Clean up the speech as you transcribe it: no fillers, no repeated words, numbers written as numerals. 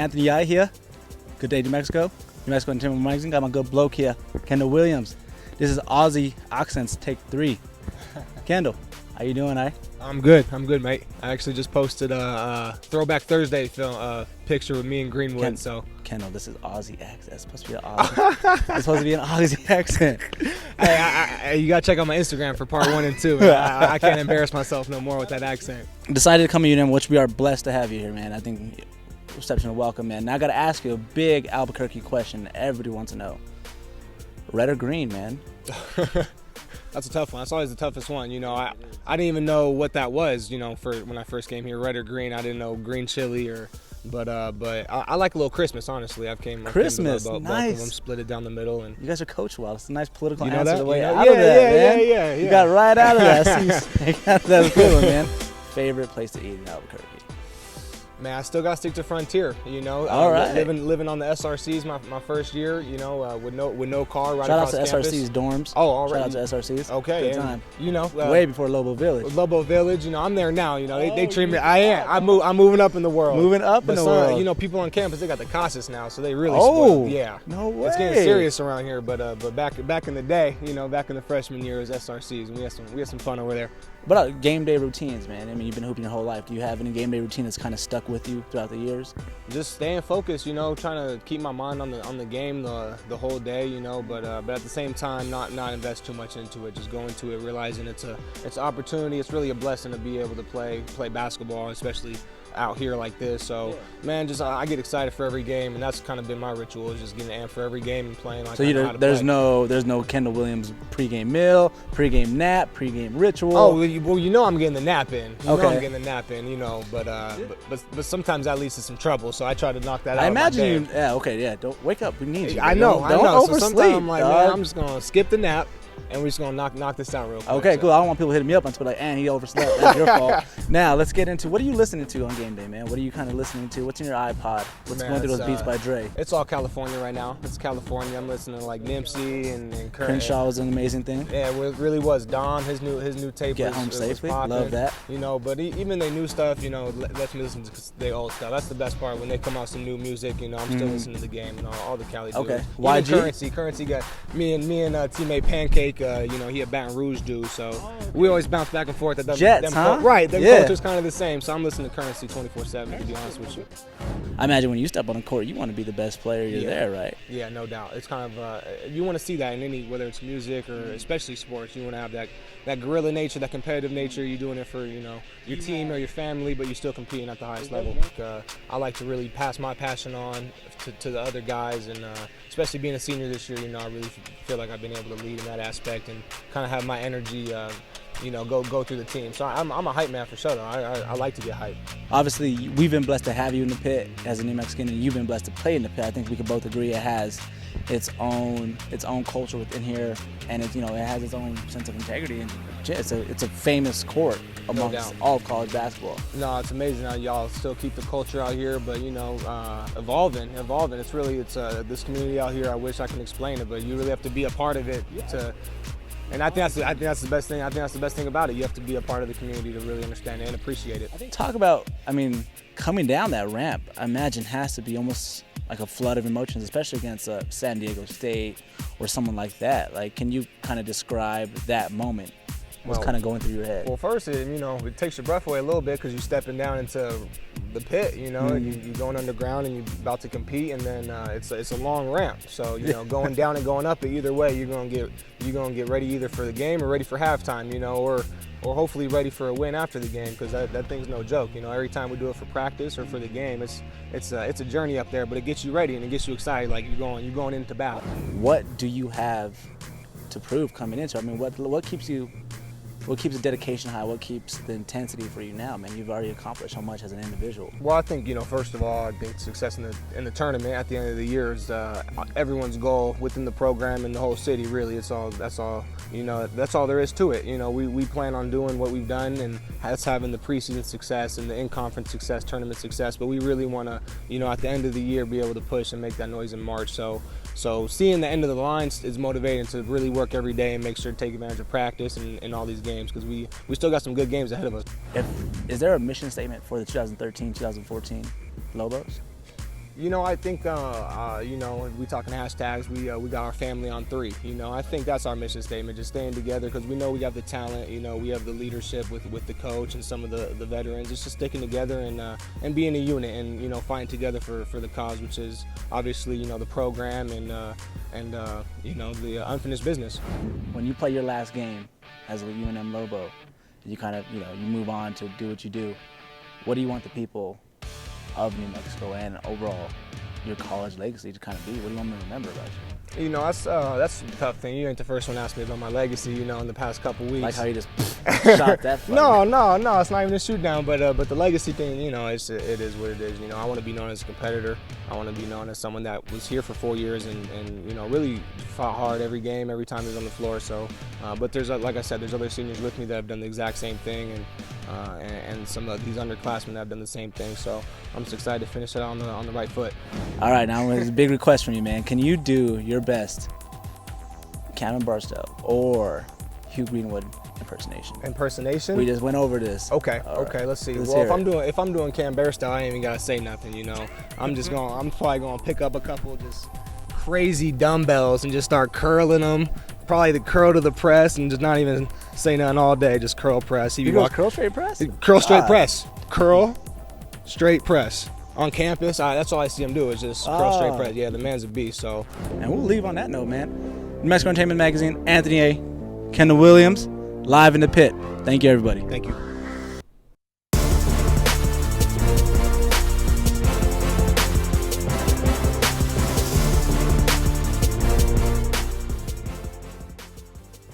Anthony Yai here. Good day, New Mexico. New Mexico Entertainment Magazine. Got my good bloke here, Kendall Williams. This is Aussie Accents Take 3. Kendall, how you doing, I'm good, mate. I actually just posted a Throwback Thursday film picture with me and Greenwood. Kendall, this is Aussie accent. It's supposed to be an Aussie. It's supposed to be an Aussie accent. Hey, you gotta check out my Instagram for part 1 and 2. I can't embarrass myself no more with that accent. Decided to come to UNM, which we are blessed to have you here, man. I think reception and welcome, man. Now I gotta ask you a big Albuquerque question that everybody wants to know. Red or green, man? That's a tough one. That's always the toughest one. You know, I didn't even know what that was. You know, for when I first came here, red or green. I didn't know green chili but I like a little Christmas. Honestly, Christmas, both nice. of them, split it down the middle, and you guys are coached well. It's a nice political you know answer. That? The way out of that, man. Yeah. You got right out of that. That's a good one, man. Favorite place to eat in Albuquerque? Man, I still got to stick to Frontier, you know. All right. Living on the SRCs my first year, you know, with no car right Shout across campus. Shout out to SRC's dorms. Oh, all right. Shout out to SRC's. Okay. Good time. You know. Way before Lobo Village. Lobo Village, you know, I'm there now, you know. They treat me, I'm moving up in the world. Moving up in the world. You know, people on campus, they got the Casas now, so they really spoiled. Yeah. No way. It's getting serious around here, but back in the day, you know, back in the freshman year, it was SRCs, and we had some fun over there. What about game day routines, man? I mean, you've been hooping your whole life. Do you have any game day routine that's kind of stuck with you throughout the years? Just staying focused, you know, trying to keep my mind on the game the whole day, you know, but at the same time, not invest too much into it. Just go into it, realizing it's an opportunity. It's really a blessing to be able to play basketball, especially out here like this. So, man, I get excited for every game, and that's kind of been my ritual, is just getting amped for every game and playing like I know how to there's play. There's no Kendall Williams pregame meal, pregame nap, pregame ritual. Oh, well, you know I'm getting the nap in. You know okay. I'm getting the nap in, you know, but sometimes that leads to some trouble, so I try to knock that out. I imagine you. Yeah, okay, yeah. Don't wake up. We need you. I know. Don't oversleep. So sometimes I'm like, man, I'm just gonna skip the nap, and we're just gonna knock this out real quick. Okay, cool. I don't want people hitting me up and be like, "And he overslept." That's your fault. Now let's get into what are you listening to on game day, man? What are you kind of listening to? What's in your iPod? What's going through those beats by Dre? It's all California right now. It's California. I'm listening to like Nipsey and Crenshaw was an amazing thing. Yeah, it really was. Don, his new tape. Get home safely. Love that. You know, but even the new stuff, you know, lets me listen to the old stuff. That's the best part when they come out some new music. You know, I'm still listening to the game and all the Cali. Okay. YG. Currency got me and teammate Pancake. You know, he a Baton Rouge dude, so we always bounce back and forth. Jets, huh? Right. The culture's kind of the same. So I'm listening to Currency 24/7. To be honest with you. I imagine when you step on the court, you want to be the best player. You're there, right? Yeah, no doubt. It's kind of you want to see that in any, whether it's music or especially sports. You want to have that guerrilla nature, that competitive nature. You're doing it for, you know, your team or your family, but you're still competing at the highest level. I like to really pass my passion on to the other guys, and especially being a senior this year, you know, I really feel like I've been able to lead in that aspect and kind of have my energy, you know, go through the team. So I'm a hype man for sure, though. I like to get hyped. Obviously, we've been blessed to have you in the pit as a New Mexican, and you've been blessed to play in the pit. I think we can both agree it has its own culture within here, and it has its own sense of integrity, and it's a famous court amongst all of college basketball. No, it's amazing how y'all still keep the culture out here, but you know, evolving. It's this community out here. I wish I can explain it, but you really have to be a part of it to. And I think that's the best thing. I think that's the best thing about it. You have to be a part of the community to really understand it and appreciate it. Talk about, coming down that ramp, I imagine has to be almost like a flood of emotions, especially against San Diego State or someone like that. Like, can you kind of describe that moment? What's kind of going through your head? Well, first, it takes your breath away a little bit because you're stepping down into the pit, you know, you're going underground and you're about to compete, and then it's a long ramp. So, you know, going down and going up, either way, you're gonna get ready either for the game or ready for halftime, you know, or hopefully ready for a win after the game, because that thing's no joke. You know, every time we do it for practice or for the game, it's a journey up there, but it gets you ready and it gets you excited, like you're going into battle. What do you have to prove coming into? I mean, what keeps the dedication high? What keeps the intensity for you now, man? You've already accomplished so much as an individual. Well, I think, first of all, I think success in the tournament at the end of the year is everyone's goal within the program and the whole city. Really, that's all there is to it. You know, we plan on doing what we've done, and that's having the preseason success and the in-conference success, tournament success. But we really want to, at the end of the year, be able to push and make that noise in March. So seeing the end of the line is motivating to really work every day and make sure to take advantage of practice and all these games, because we still got some good games ahead of us. Is there a mission statement for the 2013-2014 Lobos? You know, I think, you know, we talking hashtags, we got our family on 3. You know, I think that's our mission statement, just staying together, because we know we have the talent, you know, we have the leadership with the coach and some of the veterans. Just sticking together and being a unit and, you know, fighting together for the cause, which is obviously, you know, the program and you know, the unfinished business. When you play your last game as a UNM Lobo, you kind of, you know, you move on to do what you do. What do you want the people of New Mexico and overall your college legacy to kind of be? What do you want me to remember about you? You know, that's a tough thing. You ain't the first one to ask me about my legacy, you know, in the past couple weeks. Like how you just shot that far. No, it's not even a shoot down, but the legacy thing, you know, it is what it is. You know, I want to be known as a competitor. I want to be known as someone that was here for 4 years and you know, really fought hard every game, every time he was on the floor. So, but there's, like I said, there's other seniors with me that have done the exact same thing, and some of these underclassmen that have done the same thing. So I'm just excited to finish it on the right foot. All right, now there's a big request from you, man. Can you do your best Cameron Barstow or Hugh Greenwood impersonation? Impersonation? We just went over this. Okay, All okay, right. let's see. Let's Well, hear if I'm doing Cam Barstow, I ain't even gotta say nothing, you know. I'm probably gonna pick up a couple just crazy dumbbells and just start curling them. Probably the curl to the press and just not even say nothing all day. Just curl press. You go curl straight press? Curl straight press. Curl straight press. On campus, that's all I see him do is just curl straight press. Yeah, the man's a beast. So, and we'll leave on that note, man. New Mexico Entertainment Magazine, Anthony A. Kendall Williams, live in the pit. Thank you, everybody. Thank you.